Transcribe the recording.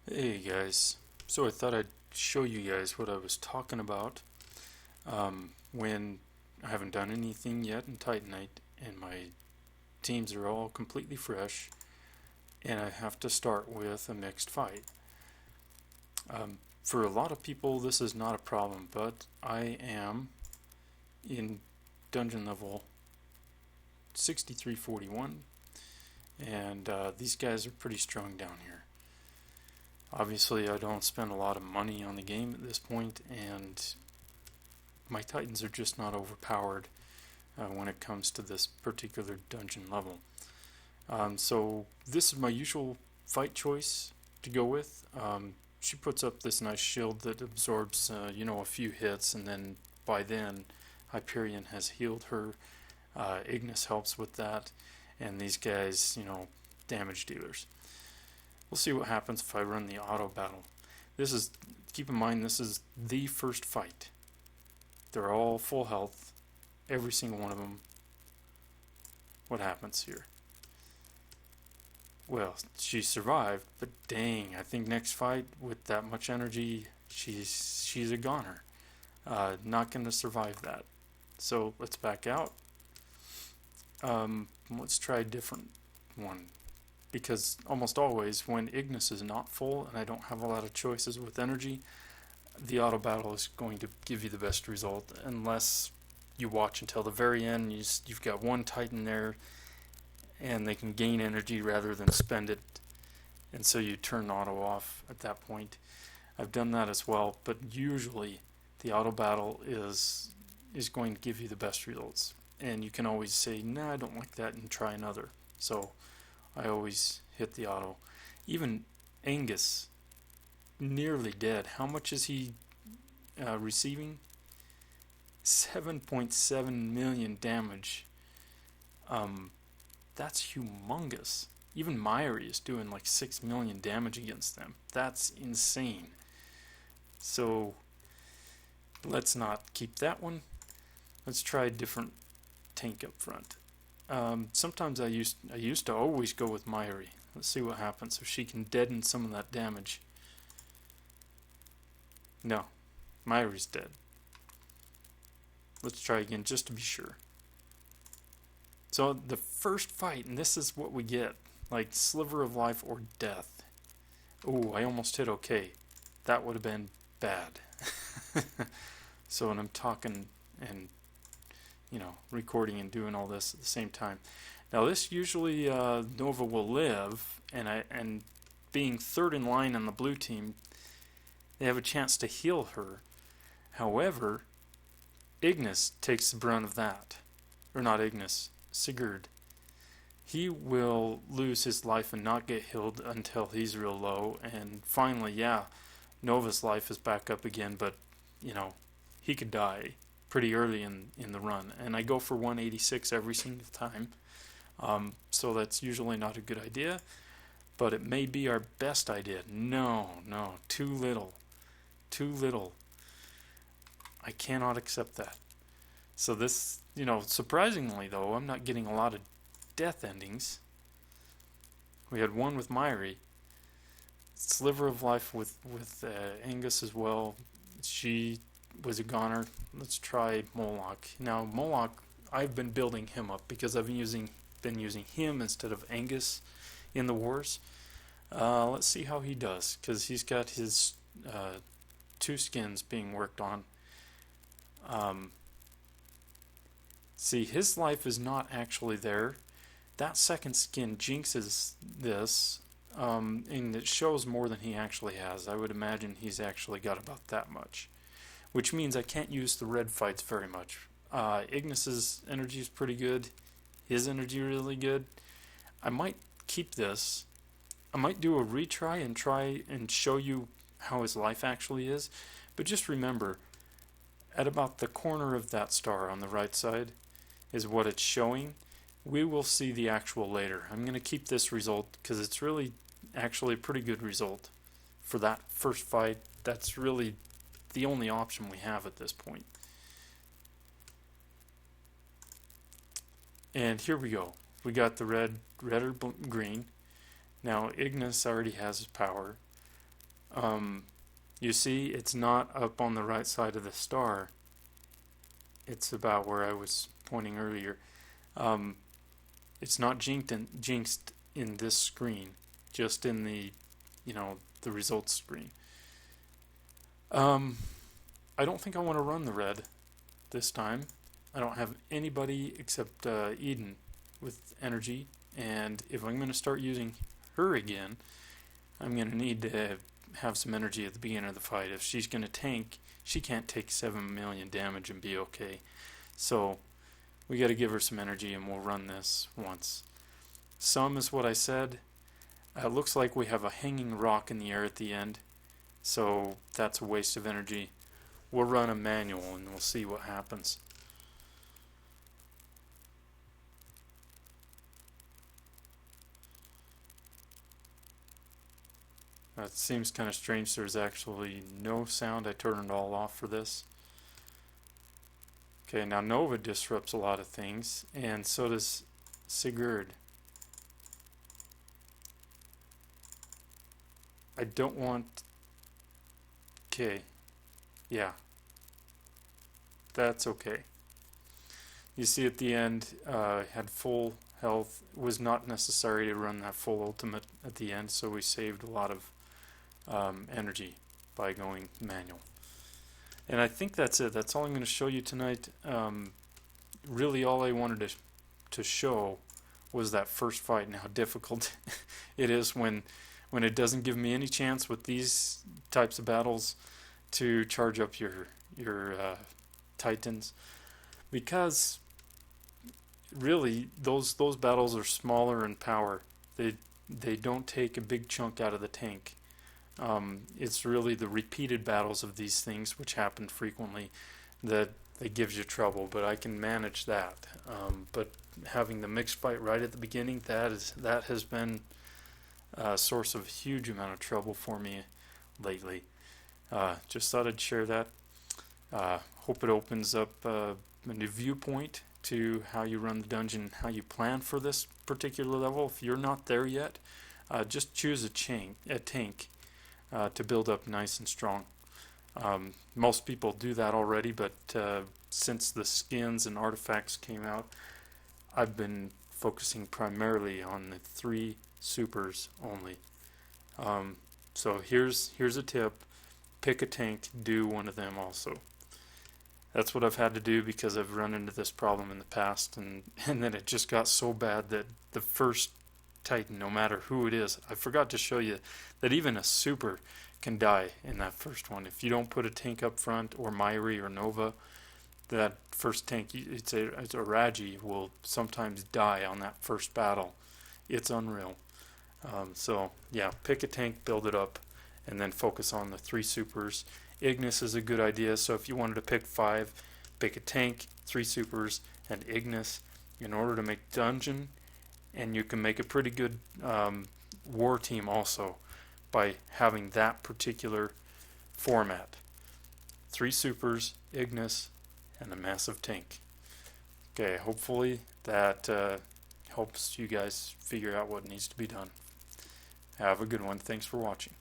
Hey guys, so I thought I'd show you guys what I was talking about when I haven't done anything yet in Titanite and my teams are all completely fresh and I have to start with a mixed fight. For a lot of people this is not a problem, but I am in dungeon level 6341 and these guys are pretty strong down here. Obviously I don't spend a lot of money on the game at this point, and my Titans are just not overpowered when it comes to this particular dungeon level. So this is my usual fight choice to go with. She puts up this nice shield that absorbs, a few hits, and then by then Hyperion has healed her. Ignis helps with that, and these guys, damage dealers. We'll see what happens if I run the auto battle. Keep in mind, this is the first fight. They're all full health, every single one of them. What happens here? Well, she survived, but dang, I think next fight with that much energy, she's a goner. Not going to survive that. So let's back out. Let's try a different one. Because almost always, when Ignis is not full and I don't have a lot of choices with energy, the auto battle is going to give you the best result, unless you watch until the very end. You've got one Titan there, and they can gain energy rather than spend it, and so you turn auto off at that point. I've done that as well, but usually the auto battle is going to give you the best results, and you can always say, "Nah, I don't like that," and try another. So I always hit the auto. Even Angus, nearly dead. How much is he receiving? 7.7 million damage. That's humongous. Even Myri is doing like 6 million damage against them. That's insane. So let's not keep that one. Let's try a different tank up front. Sometimes I used to always go with Myri. Let's see what happens if she can deaden some of that damage. No, Myri's dead. Let's try again just to be sure. So the first fight, and this is what we get, like sliver of life or death. Ooh, I almost hit okay. That would have been bad. So when I'm talking and recording and doing all this at the same time. Now this usually Nova will live, and being third in line on the blue team, they have a chance to heal her. However, Ignis takes the brunt of that. Or not Ignis, Sigurd. He will lose his life and not get healed until he's real low. And finally, Nova's life is back up again, but, he could die pretty early in the run. And I go for 186 every single time. So that's usually not a good idea, but it may be our best idea. No, too little. Too little. I cannot accept that. So this, surprisingly though, I'm not getting a lot of death endings. We had one with Myri. Sliver of life with Angus as well. She was a goner. Let's try Moloch. Now Moloch, I've been building him up because I've been using him instead of Angus in the wars. Let's see how he does, because he's got his two skins being worked on. See, his life is not actually there. That second skin jinxes this, and it shows more than he actually has. I would imagine he's actually got about that much, which means I can't use the red fights very much. Ignis's energy is pretty good. His energy really good. I might keep this. I might do a retry and try and show you how his life actually is. But just remember, at about the corner of that star on the right side is what it's showing. We will see the actual later. I'm going to keep this result because it's really actually a pretty good result for that first fight. That's really the only option we have at this point. And here we go. We got the red or green. Now Ignis already has his power. You see, it's not up on the right side of the star. It's about where I was pointing earlier. It's not jinxed in this screen, just in the, the results screen. I don't think I want to run the red this time. I don't have anybody except Eden with energy, and if I'm going to start using her again, I'm going to need to have some energy at the beginning of the fight. If she's going to tank, she can't take 7 million damage and be okay. So we got to give her some energy, and we'll run this once. Some is what I said. It looks like we have a hanging rock in the air at the end, so that's a waste of energy. We'll run a manual and we'll see what happens. It seems kind of strange. There's actually no sound. I turned it all off for this. Okay, now Nova disrupts a lot of things, and so does Sigurd. I don't want... Okay. Yeah. That's okay. You see at the end, had full health. It was not necessary to run that full ultimate at the end, so we saved a lot of energy by going manual. And I think that's it. That's all I'm going to show you tonight. Really all I wanted to show was that first fight and how difficult it is when it doesn't give me any chance with these types of battles to charge up your titans, because really those battles are smaller in power. They don't take a big chunk out of the tank. It's really the repeated battles of these things, which happen frequently, that gives you trouble. But I can manage that. But having the mixed fight right at the beginning, that has been a source of huge amount of trouble for me lately. Just thought I'd share that. Hope it opens up a new viewpoint to how you run the dungeon, how you plan for this particular level. If you're not there yet, just choose a tank to build up nice and strong. Most people do that already, but since the skins and artifacts came out, I've been focusing primarily on the 3 supers only. So here's a tip: pick a tank, do one of them also. That's what I've had to do because I've run into this problem in the past, and then it just got so bad that the first Titan, no matter who it is, I forgot to show you that even a super can die in that first one. If you don't put a tank up front, or Myri or Nova, that first tank, it's a Raji, will sometimes die on that first battle. It's unreal. So yeah, pick a tank, build it up, and then focus on the 3 supers. Ignis is a good idea, so if you wanted to pick 5, pick a tank, 3 supers, and Ignis in order to make dungeon, and you can make a pretty good war team also by having that particular format. 3 supers, Ignis, and a massive tank. Okay, hopefully that helps you guys figure out what needs to be done. Have a good one. Thanks for watching.